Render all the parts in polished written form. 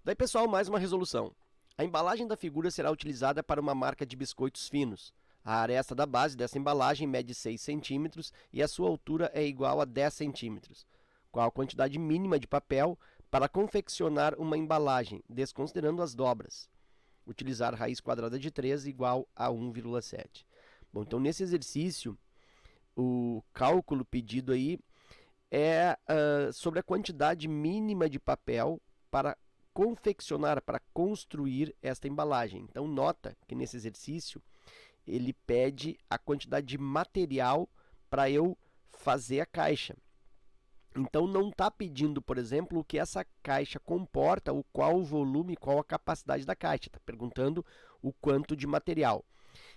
Daí, pessoal, mais uma resolução. A embalagem da figura será utilizada para uma marca de biscoitos finos. A aresta da base dessa embalagem mede 6 centímetros e a sua altura é igual a 10 centímetros. Qual a quantidade mínima de papel para confeccionar uma embalagem, desconsiderando as dobras? Utilizar raiz quadrada de 3 igual a 1,7. Bom, então nesse exercício, o cálculo pedido aí é sobre a quantidade mínima de papel para confeccionar, para construir esta embalagem. Então nota que nesse exercício ele pede a quantidade de material para eu fazer a caixa. Então não está pedindo, por exemplo, o que essa caixa comporta, o qual o volume, qual a capacidade da caixa. Está perguntando o quanto de material.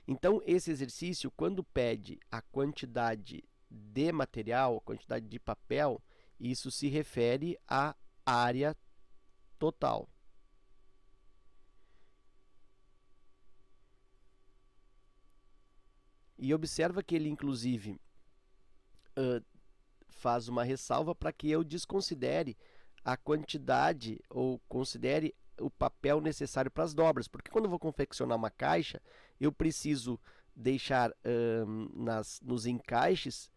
Então esse exercício, quando pede a quantidade de material, a quantidade de papel, isso se refere à área total. E observa que ele, inclusive, faz uma ressalva para que eu desconsidere a quantidade ou considere o papel necessário para as dobras, porque quando eu vou confeccionar uma caixa, eu preciso deixar nos encaixes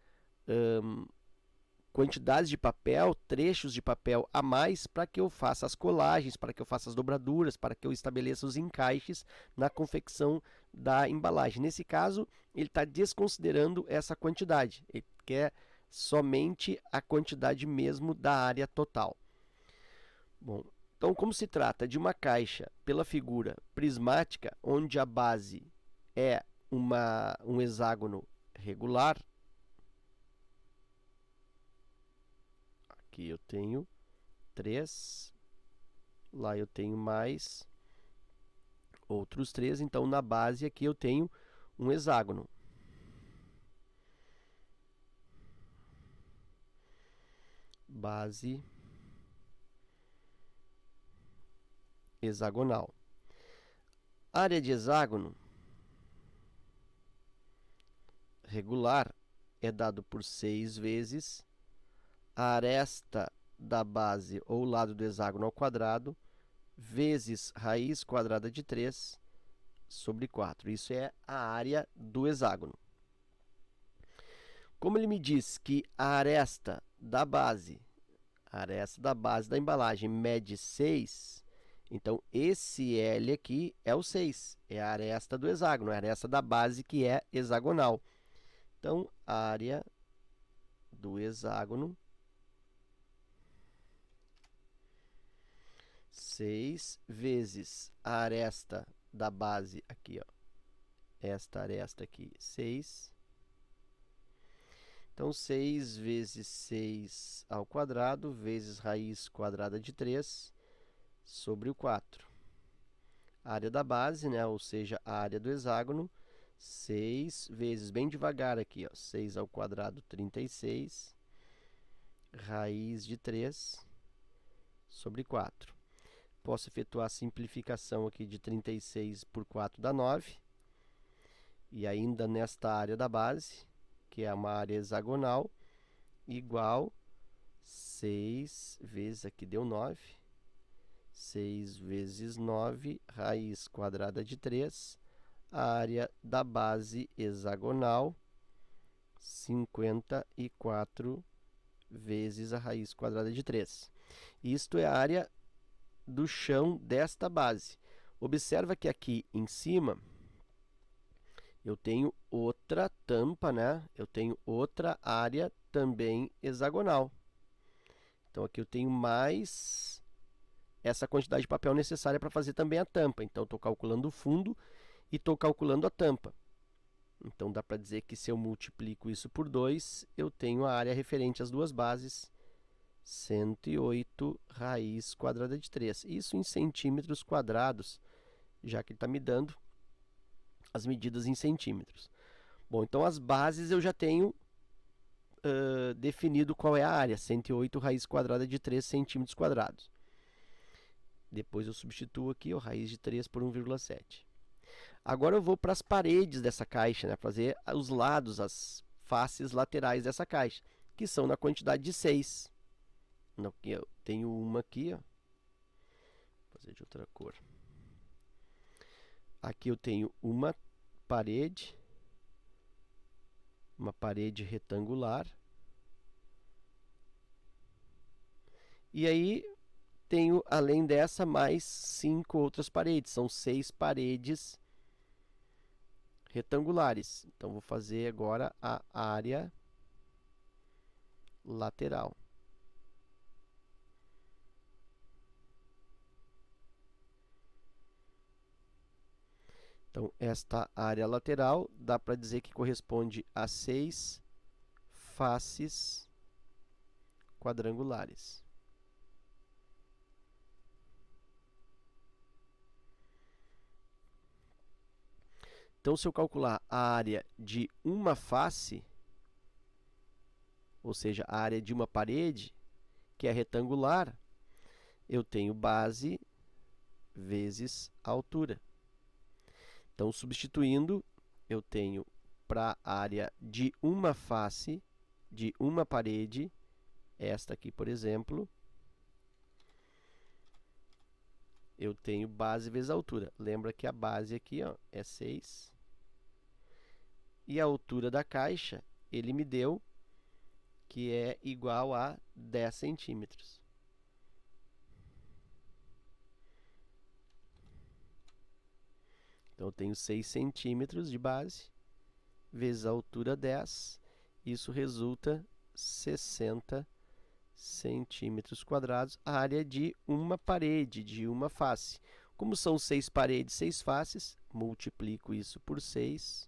quantidades de papel, trechos de papel a mais para que eu faça as colagens, para que eu faça as dobraduras, para que eu estabeleça os encaixes na confecção da embalagem. Nesse caso, ele está desconsiderando essa quantidade, ele quer somente a quantidade mesmo da área total. Bom, então como se trata de uma caixa pela figura prismática, onde a base é um hexágono regular, aqui eu tenho 3, lá eu tenho mais outros 3, então na base aqui eu tenho um hexágono. Base hexagonal. Área de hexágono regular é dado por 6 vezes a aresta da base ou lado do hexágono ao quadrado vezes raiz quadrada de 3 sobre 4. Isso é a área do hexágono. Como ele me diz que a aresta da base da embalagem mede 6, então esse L aqui é o 6, é a aresta do hexágono, é a aresta da base que é hexagonal. Então, área do hexágono, 6 vezes a aresta da base aqui, ó, esta aresta aqui, 6. Então, 6 vezes 6 ao quadrado, vezes raiz quadrada de 3, sobre o 4. A área da base, né, ou seja, a área do hexágono, 6 vezes, bem devagar aqui, ó, 6 ao quadrado, 36, raiz de 3, sobre 4. Posso efetuar a simplificação aqui de 36 por 4 dá 9. E ainda nesta área da base, que é uma área hexagonal, igual 6 vezes, aqui deu 9, 6 vezes 9, raiz quadrada de 3, a área da base hexagonal, 54 vezes a raiz quadrada de 3. Isto é a área do chão desta base. Observa que aqui em cima eu tenho outra tampa, né? Eu tenho outra área também hexagonal. Então, aqui eu tenho mais essa quantidade de papel necessária para fazer também a tampa. Então, estou calculando o fundo e estou calculando a tampa. Então, dá para dizer que se eu multiplico isso por 2, eu tenho a área referente às duas bases, 108 raiz quadrada de 3. Isso em centímetros quadrados, já que ele está me dando as medidas em centímetros. Bom, então as bases eu já tenho definido qual é a área, 108 raiz quadrada de 3 centímetros quadrados. Depois eu substituo aqui a raiz de 3 por 1,7. Agora eu vou para as paredes dessa caixa, né, fazer os lados, as faces laterais dessa caixa, que são na quantidade de 6. Eu tenho uma aqui, ó. fazer de outra cor. Aqui eu tenho uma parede retangular. E aí tenho, além dessa, mais 5 outras paredes. São 6 paredes retangulares. Então, vou fazer agora a área lateral. Então, esta área lateral dá para dizer que corresponde a 6 faces quadrangulares. Então, se eu calcular a área de uma face, ou seja, a área de uma parede, que é retangular, eu tenho base vezes altura. Então, substituindo, eu tenho para a área de uma face, de uma parede, esta aqui, por exemplo, eu tenho base vezes altura. Lembra que a base aqui, ó, é 6. E a altura da caixa, ele me deu que é igual a 10 centímetros. Então, eu tenho 6 centímetros de base, vezes a altura 10. Isso resulta 60 centímetros quadrados, a área de uma parede, de uma face. Como são 6 paredes, 6 faces, multiplico isso por 6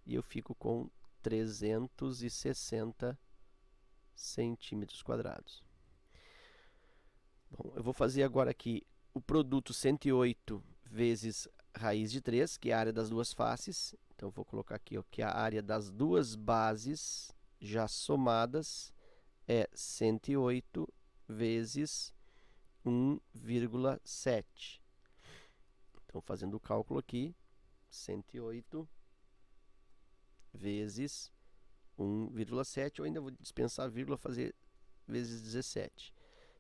e eu fico com 360 centímetros quadrados. Bom, eu vou fazer agora aqui o produto 108 vezes raiz de 3, que é a área das duas faces. Então, eu vou colocar aqui, ó, que a área das duas bases já somadas é 108 vezes 1,7. Então, fazendo o cálculo aqui, 108 vezes 1,7. Eu ainda vou dispensar a vírgula, fazer vezes 17.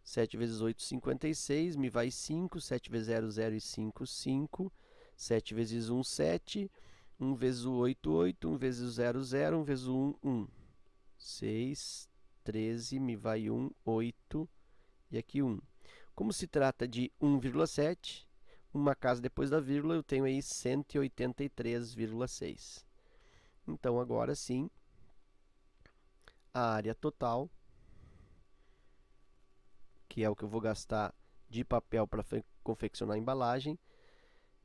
7 vezes 8, 56. Me vai 5. 7 vezes 0, 0 e 5, 5. 7 vezes 1, 7. 1 vezes o 8, 8. 1 vezes o 0, 0. 1 vezes o 1, 1. 6, 13, me vai 1, 8 e aqui 1. Como se trata de 1,7, uma casa depois da vírgula, eu tenho aí 183,6. Então, agora sim, a área total, que é o que eu vou gastar de papel para confeccionar a embalagem,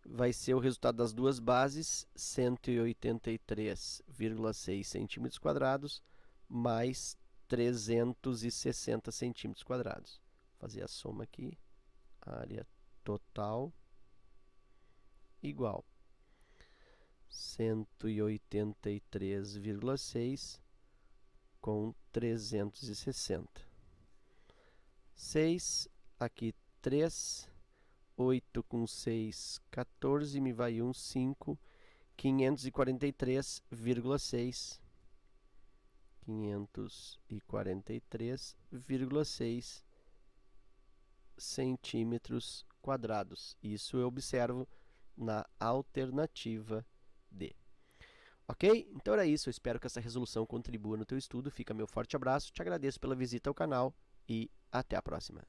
vai ser o resultado das duas bases, 183,6 centímetros quadrados, mais 360 centímetros quadrados. Vou fazer a soma aqui, área total igual 183,6 com 360. 6, aqui 3, 8 com 6, 14, me vai 1, 5, 543,6. 543,6 centímetros quadrados. Isso eu observo na alternativa D. Ok? Então era isso. Eu espero que essa resolução contribua no teu estudo. Fica meu forte abraço. Te agradeço pela visita ao canal e até a próxima.